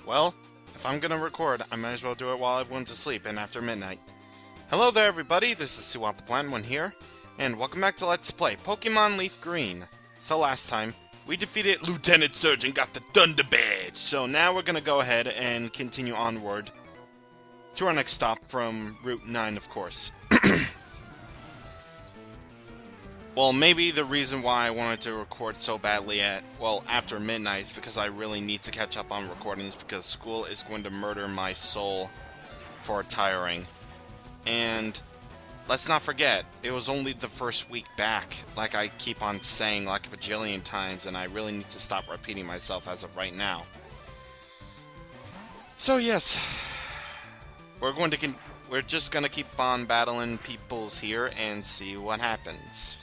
Well, if I'm gonna record, I might as well do it while everyone's asleep and after midnight. Hello there, everybody. This is CwapTheNintendin here, and welcome back to Let's Play Pokemon Leaf Green. So last time, we defeated Lieutenant Surge and got the Thunder Badge. So now we're gonna go ahead and continue onward to our next stop from Route 9, of course. Well, maybe the reason why I wanted to record so badly after midnight is because I really need to catch up on recordings because school is going to murder my soul for tiring. And let's not forget, it was only the first week back, like I keep on saying like a bajillion times, and I really need to stop repeating myself as of right now. So yes, we're just gonna keep on battling peoples here and see what happens.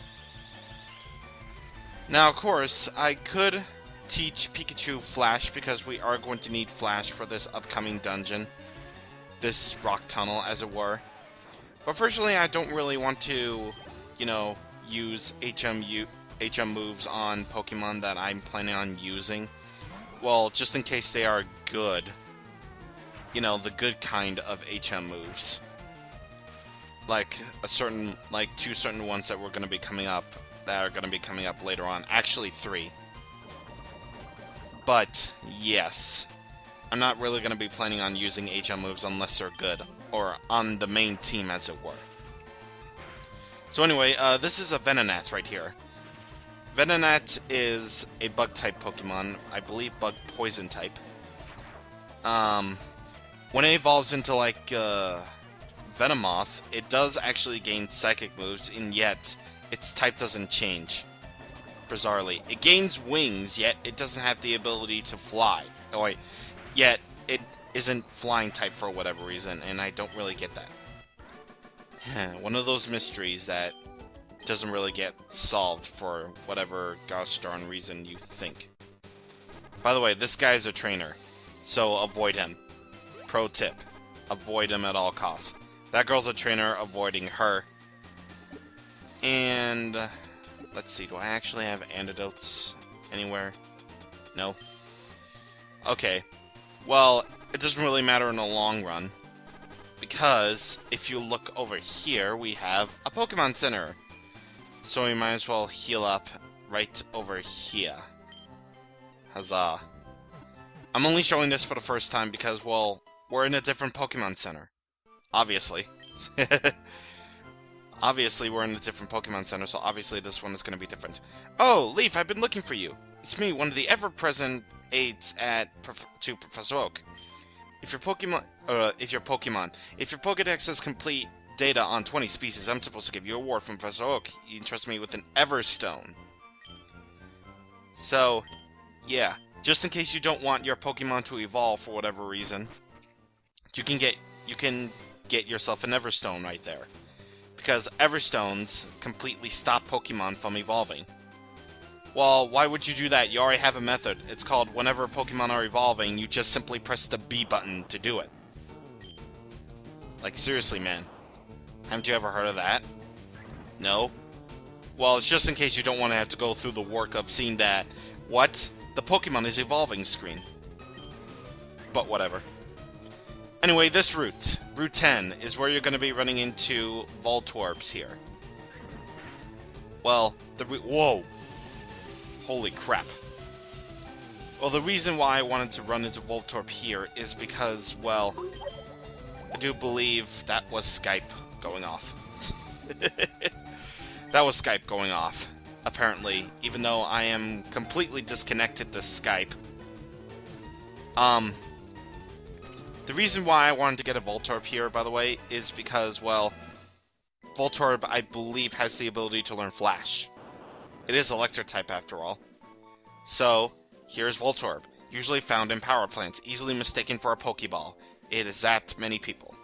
Now, of course, I could teach Pikachu Flash because we are going to need Flash for this upcoming dungeon. This rock tunnel, as it were. But personally, I don't really want to, use HM moves on Pokemon that I'm planning on using. Well, just in case they are good. The good kind of HM moves. Like two certain ones that were going to be coming up. That are going to be coming up later on. Actually, 3. But, yes. I'm not really going to be planning on using HM moves unless they're good. Or on the main team, as it were. So anyway, this is a Venonat right here. Venonat is a Bug-type Pokemon. I believe Bug-Poison type. When it evolves into, Venomoth, it does actually gain Psychic moves, and yet its type doesn't change, bizarrely. It gains wings, yet it doesn't have the ability to fly. Oh wait, yet it isn't flying type for whatever reason, and I don't really get that. One of those mysteries that doesn't really get solved for whatever gosh darn reason you think. By the way, this guy's a trainer, so avoid him. Pro tip, avoid him at all costs. That girl's a trainer, avoiding her. And let's see, do I actually have antidotes anywhere? No? Okay. Well, it doesn't really matter in the long run. Because if you look over here, we have a Pokemon Center. So we might as well heal up right over here. Huzzah. I'm only showing this for the first time because, well, we're in a different Pokemon Center. Obviously. Obviously, we're in a different Pokemon Center, so obviously this one is going to be different. Oh, Leaf, I've been looking for you. It's me, one of the ever-present aides to Professor Oak. If your Pokédex has complete data on 20 species, I'm supposed to give you a award from Professor Oak. He entrusted me with an Everstone. So, yeah, just in case you don't want your Pokemon to evolve for whatever reason, you can get yourself an Everstone right there. Because Everstones completely stop Pokemon from evolving. Well, why would you do that? You already have a method. It's called whenever Pokemon are evolving, you just simply press the B button to do it. Like, seriously, man. Haven't you ever heard of that? No? Well, it's just in case you don't want to have to go through the work of seeing that, what? The Pokemon is evolving screen. But whatever. Anyway, this route, Route 10, is where you're going to be running into Voltorbs here. Well, whoa! Holy crap. Well, the reason why I wanted to run into Voltorb here is because, well, I do believe that was Skype going off. That was Skype going off, apparently, even though I am completely disconnected to Skype. The reason why I wanted to get a Voltorb here, by the way, is because, well, Voltorb, I believe, has the ability to learn Flash. It is Electric type, after all. So, here's Voltorb, usually found in power plants, easily mistaken for a Pokeball. It has zapped many people.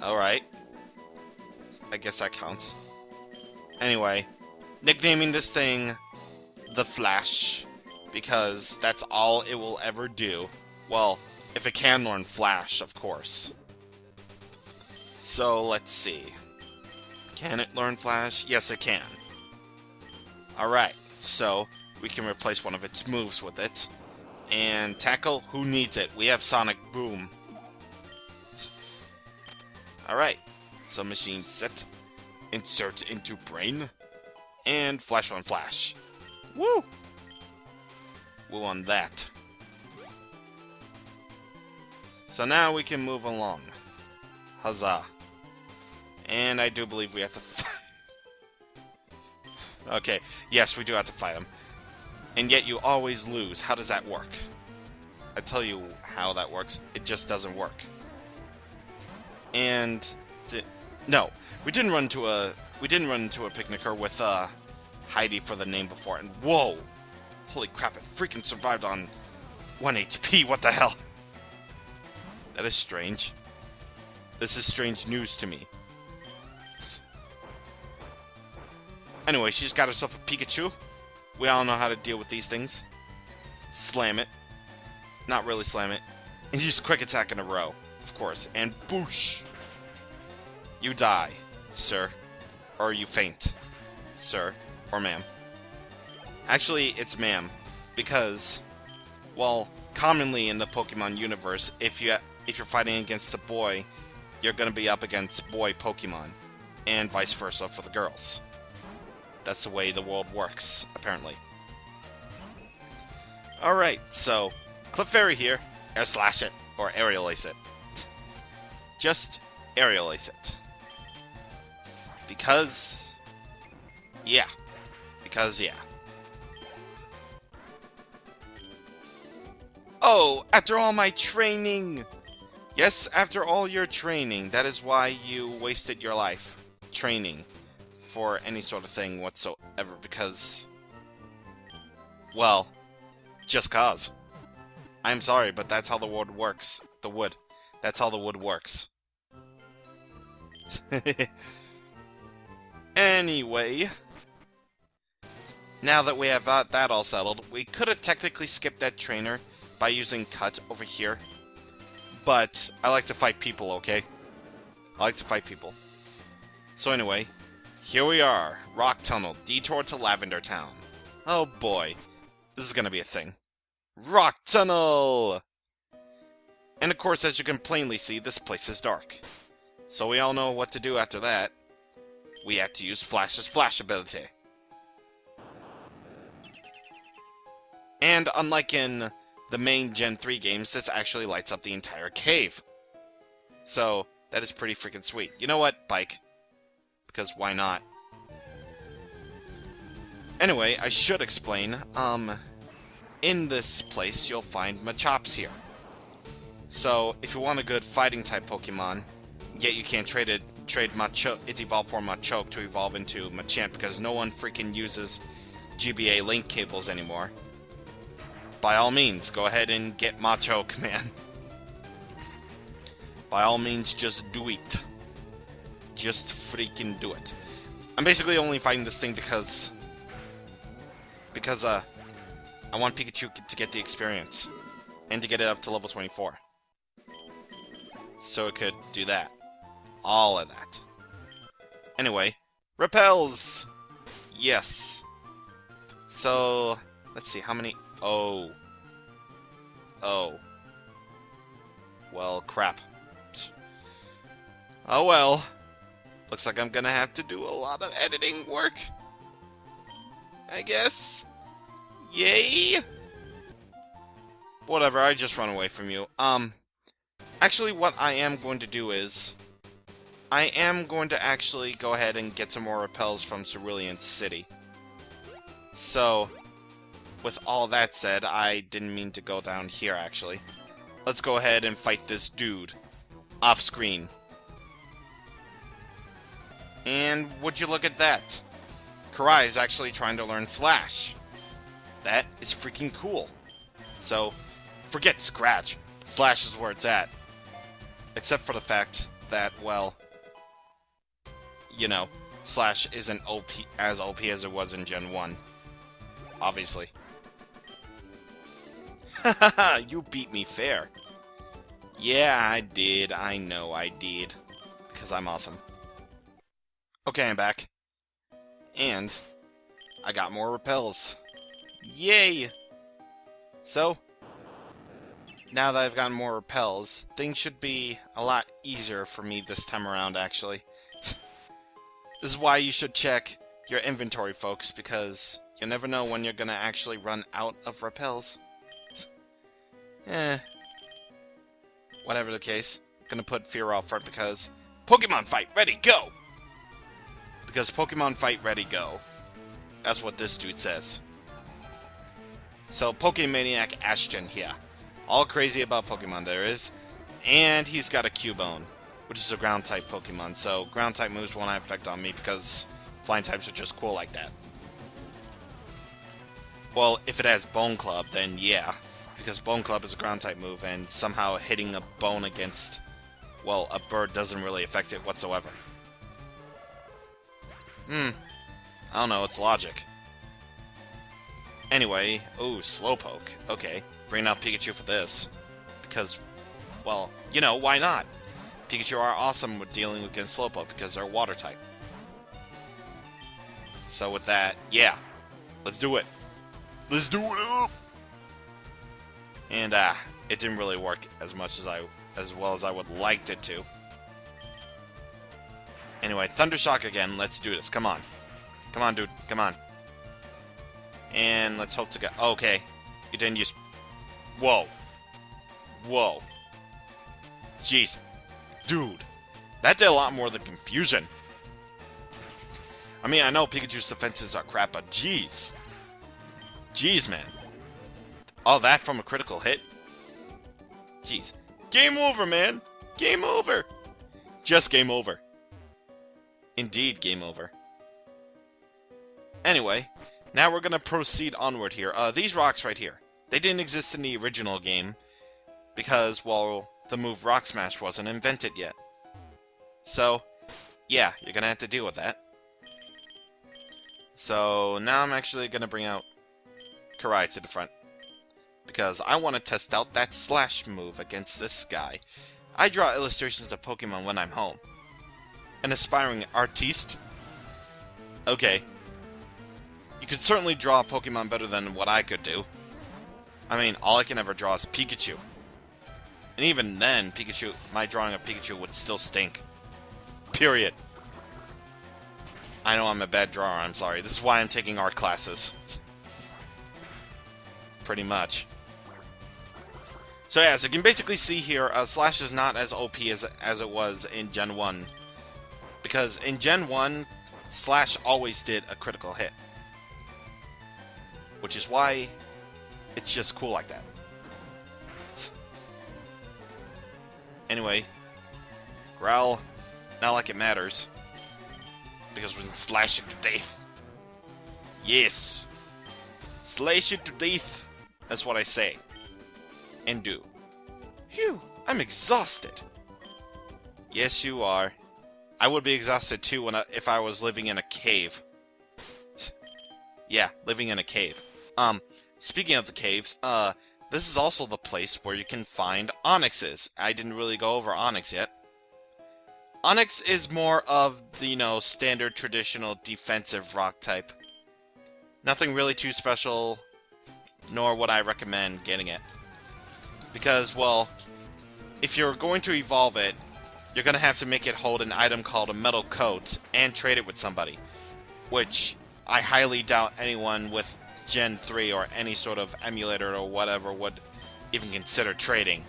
Alright. I guess that counts. Anyway, nicknaming this thing the Flash, because that's all it will ever do. Well, if it can learn Flash, of course. So, let's see. Can it learn Flash? Yes, it can. Alright, so we can replace one of its moves with it. And tackle, who needs it? We have Sonic Boom. Alright, so machine set. Insert into brain. And flash on flash. Woo! Woo on that. So now we can move along. Huzzah. And I do believe we have to fight. Okay, yes, we do have to fight him. And yet you always lose. How does that work? I tell you how that works. It just doesn't work. And no, we didn't run into a picnicker with Heidi for the name before. And whoa, holy crap! It freaking survived on 1 HP. What the hell? That is strange. This is strange news to me. Anyway, she's got herself a Pikachu. We all know how to deal with these things. Slam it. Not really slam it. And use quick attack in a row, of course. And boosh! You die, sir. Or you faint, sir. Or ma'am. Actually, it's ma'am. Because, well, commonly in the Pokemon universe, if you're fighting against a boy, you're going to be up against boy Pokemon. And vice versa for the girls. That's the way the world works, apparently. Alright, so, Clefairy here. Air Slash it, or Aerial Ace it. Just Aerial Ace it. Because... yeah. Because, yeah. Oh, after all my training! Yes, after all your training. That is why you wasted your life. Training. For any sort of thing whatsoever, because... well, just cause. I'm sorry, but that's how the wood works. The wood. That's how the wood works. Anyway... now that we have that all settled, we could have technically skipped that trainer by using Cut over here. But I like to fight people, okay? I like to fight people. So anyway, here we are. Rock Tunnel, detour to Lavender Town. Oh boy, this is gonna be a thing. Rock Tunnel! And of course, as you can plainly see, this place is dark. So we all know what to do after that. We have to use Flash's Flash ability. And unlike in the main Gen 3 games, this actually lights up the entire cave. So, that is pretty freaking sweet. You know what? Bike. Because why not? Anyway, I should explain, in this place you'll find Machops here. So, if you want a good fighting type Pokemon, yet you can't trade its evolved form Machoke to evolve into Machamp because no one freaking uses GBA link cables anymore. By all means, go ahead and get Machoke, man. By all means, just do it. Just freaking do it. I'm basically only fighting this thing because I want Pikachu to get the experience. And to get it up to level 24. So it could do that. All of that. Anyway, repels! Yes. So, let's see, how many... oh. Oh. Well, crap. Oh well. Looks like I'm gonna have to do a lot of editing work. I guess. Yay! Whatever, I just run away from you. Actually, what I am going to do is... I am going to actually go ahead and get some more repels from Cerulean City. So, with all that said, I didn't mean to go down here, actually. Let's go ahead and fight this dude. Off screen. And would you look at that? Karai is actually trying to learn Slash. That is freaking cool. So, forget Scratch. Slash is where it's at. Except for the fact that, well, you know, Slash isn't as OP as it was in Gen 1. Obviously. Haha, you beat me fair. Yeah, I did. I know I did. Because I'm awesome. Okay, I'm back. And I got more repels. Yay! So, now that I've gotten more repels, things should be a lot easier for me this time around, actually. This is why you should check your inventory, folks, because you never know when you're gonna actually run out of repels. Whatever the case, I'm gonna put Fear out front because Pokemon fight, ready, go! Because Pokemon fight, ready, go. That's what this dude says. So, Pokemaniac Ashton here. All crazy about Pokemon there is. And he's got a Cubone, which is a ground-type Pokemon. So, ground-type moves won't have effect on me because flying types are just cool like that. Well, if it has Bone Club, then yeah. Because Bone Club is a ground-type move, and somehow hitting a bone against, well, a bird doesn't really affect it whatsoever. I don't know, it's logic. Anyway, ooh, Slowpoke. Okay, bring out Pikachu for this. Because, well, you know, why not? Pikachu are awesome with dealing against Slowpoke because they're water type. So with that, yeah, let's do it. Let's do it up! And, it didn't really work as well as I would liked it to. Anyway, Thundershock again, let's do this, come on. Come on, dude, come on. And let's hope to get... Okay. You didn't use... Whoa. Whoa. Jeez. Dude. That did a lot more than confusion. I mean, I know Pikachu's defenses are crap, but jeez. Jeez, man. All that from a critical hit? Jeez. Game over, man. Game over. Just game over. Indeed, game over. Anyway... Now we're going to proceed onward here. These rocks right here, they didn't exist in the original game because, well, the move Rock Smash wasn't invented yet. So, yeah, you're going to have to deal with that. So, now I'm actually going to bring out Karai to the front because I want to test out that Slash move against this guy. I draw illustrations of Pokemon when I'm home. An aspiring artiste? Okay. You could certainly draw a Pokemon better than what I could do. I mean, all I can ever draw is Pikachu. And even then, my drawing of Pikachu would still stink. Period. I know I'm a bad drawer, I'm sorry. This is why I'm taking art classes. Pretty much. So yeah, so you can basically see here, Slash is not as OP as it was in Gen 1. Because in Gen 1, Slash always did a critical hit. Which is why it's just cool like that. Anyway, Growl, not like it matters. Because we're slashing to death. Yes. Slash it to death. That's what I say. And do. Phew, I'm exhausted. Yes, you are. I would be exhausted too if I was living in a cave. Yeah, living in a cave. Speaking of the caves, this is also the place where you can find Onyxes. I didn't really go over Onyx yet. Onyx is more of the, you know, standard traditional defensive rock type. Nothing really too special, nor would I recommend getting it. Because, well, if you're going to evolve it, you're going to have to make it hold an item called a Metal Coat and trade it with somebody. Which I highly doubt anyone with Gen 3 or any sort of emulator or whatever would even consider trading.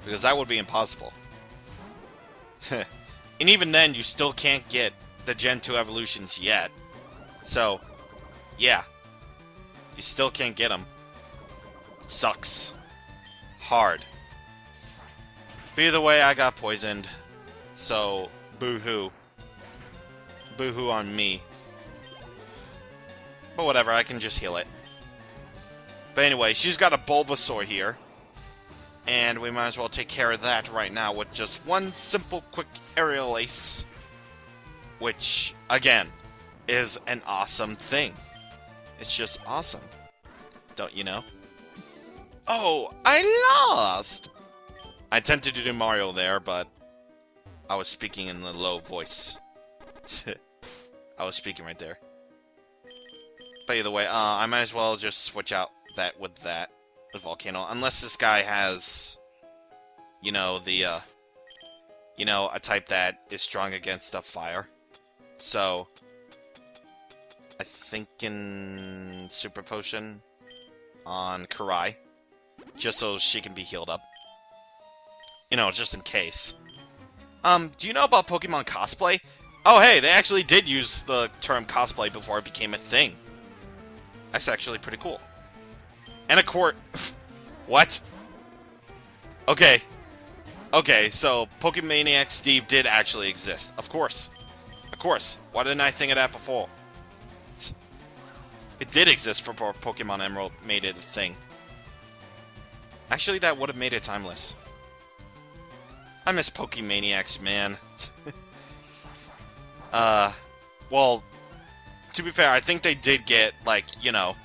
Because that would be impossible. And even then, you still can't get the Gen 2 evolutions yet. So, yeah. You still can't get them. It sucks. Hard. But either way, I got poisoned. So, boo-hoo. Boo-hoo on me. But whatever, I can just heal it. But anyway, she's got a Bulbasaur here. And we might as well take care of that right now with just one simple, quick aerial ace. Which, again, is an awesome thing. It's just awesome. Don't you know? Oh, I lost! I attempted to do Mario there, but I was speaking in a low voice. I was speaking right there. But either way, I might as well just switch out that with that. with Volcano. Unless this guy has, you know, a type that is strong against the fire. So, I think in Super Potion on Karai. Just so she can be healed up. You know, just in case. Do you know about Pokemon cosplay? Oh, hey, they actually did use the term cosplay before it became a thing. That's actually pretty cool. And a court... What? Okay. Okay, so Pokemaniac Steve did actually exist. Of course. Of course. Why didn't I think of that before? It did exist before Pokemon Emerald made it a thing. Actually, that would have made it timeless. I miss Pokemaniacs, man. Well, to be fair, I think they did get, like, you know,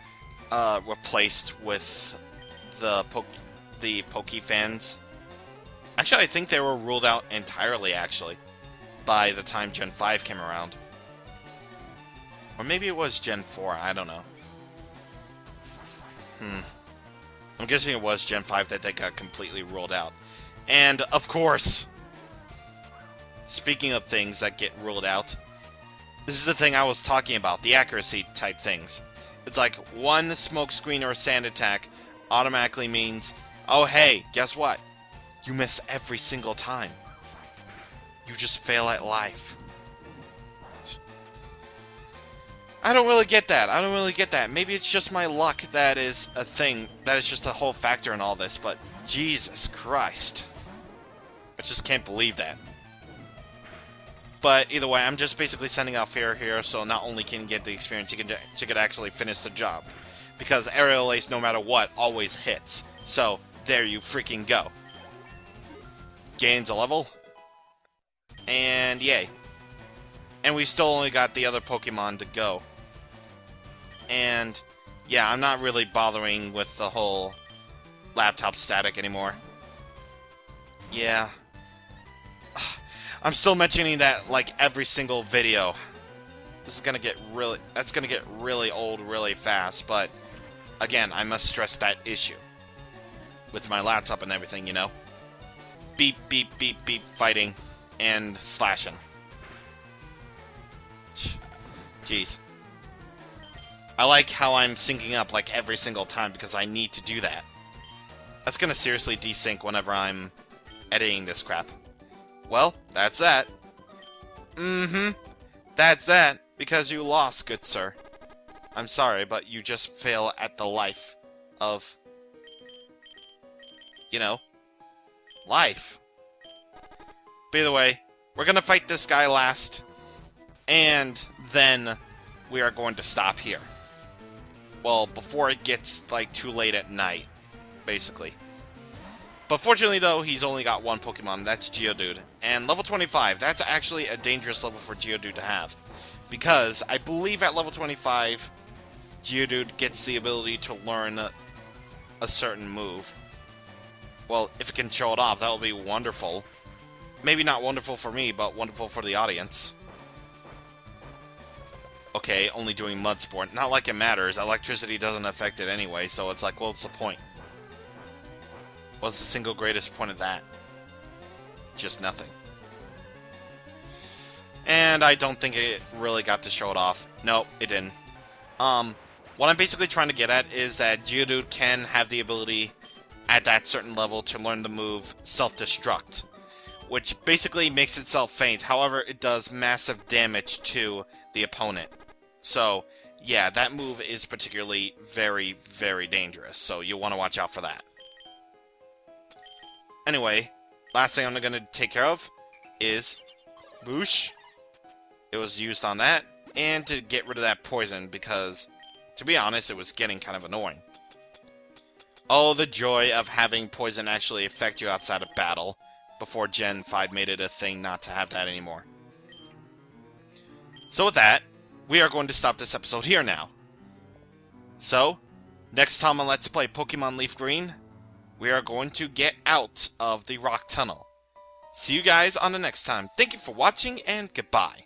replaced with the Pokefans. Actually, I think they were ruled out entirely, actually, by the time Gen 5 came around. Or maybe it was Gen 4, I don't know. I'm guessing it was Gen 5 that they got completely ruled out. And, of course, speaking of things that get ruled out, this is the thing I was talking about, the accuracy type things. It's like, one smokescreen or sand attack automatically means, oh hey, guess what? You miss every single time. You just fail at life. I don't really get that. I don't really get that. Maybe it's just my luck that is a thing. That is just a whole factor in all this. But Jesus Christ. I just can't believe that. But either way, I'm just basically sending out Fair here, so not only can you get the experience, you can actually finish the job. Because Aerial Ace, no matter what, always hits. So, there you freaking go. Gains a level. And yay. And we still only got the other Pokemon to go. And yeah, I'm not really bothering with the whole laptop static anymore. Yeah. I'm still mentioning that like every single video. This is gonna get really, that's gonna get really old really fast, but again, I must stress that issue. With my laptop and everything, you know? Beep, beep, beep, beep, fighting, and slashing. Jeez. I like how I'm syncing up like every single time because I need to do that. That's gonna seriously desync whenever I'm editing this crap. Well, that's that. That's that, because you lost, good sir. I'm sorry, but you just fail at the life of, you know, life. By the way, we're gonna fight this guy last, and then we are going to stop here. Well, before it gets, like, too late at night, basically. But fortunately, though, he's only got one Pokemon, that's Geodude. And level 25, that's actually a dangerous level for Geodude to have. Because I believe at level 25, Geodude gets the ability to learn a certain move. Well, if it can show it off, that will be wonderful. Maybe not wonderful for me, but wonderful for the audience. Okay, only doing Mud Sport. Not like it matters. Electricity doesn't affect it anyway, so it's like, well, what's the point? What's the single greatest point of that? Just nothing. And I don't think it really got to show it off. No, it didn't. What I'm basically trying to get at is that Geodude can have the ability at that certain level to learn the move Self-Destruct, which basically makes itself faint. However, it does massive damage to the opponent. So, yeah, that move is particularly very, very dangerous, so you'll want to watch out for that. Anyway, last thing I'm going to take care of is Boosh. It was used on that, and to get rid of that poison, because, to be honest, it was getting kind of annoying. Oh, the joy of having poison actually affect you outside of battle, before Gen 5 made it a thing not to have that anymore. So with that, we are going to stop this episode here now. So, next time on Let's Play Pokemon Leaf Green, we are going to get out of the rock tunnel. See you guys on the next time. Thank you for watching, and goodbye.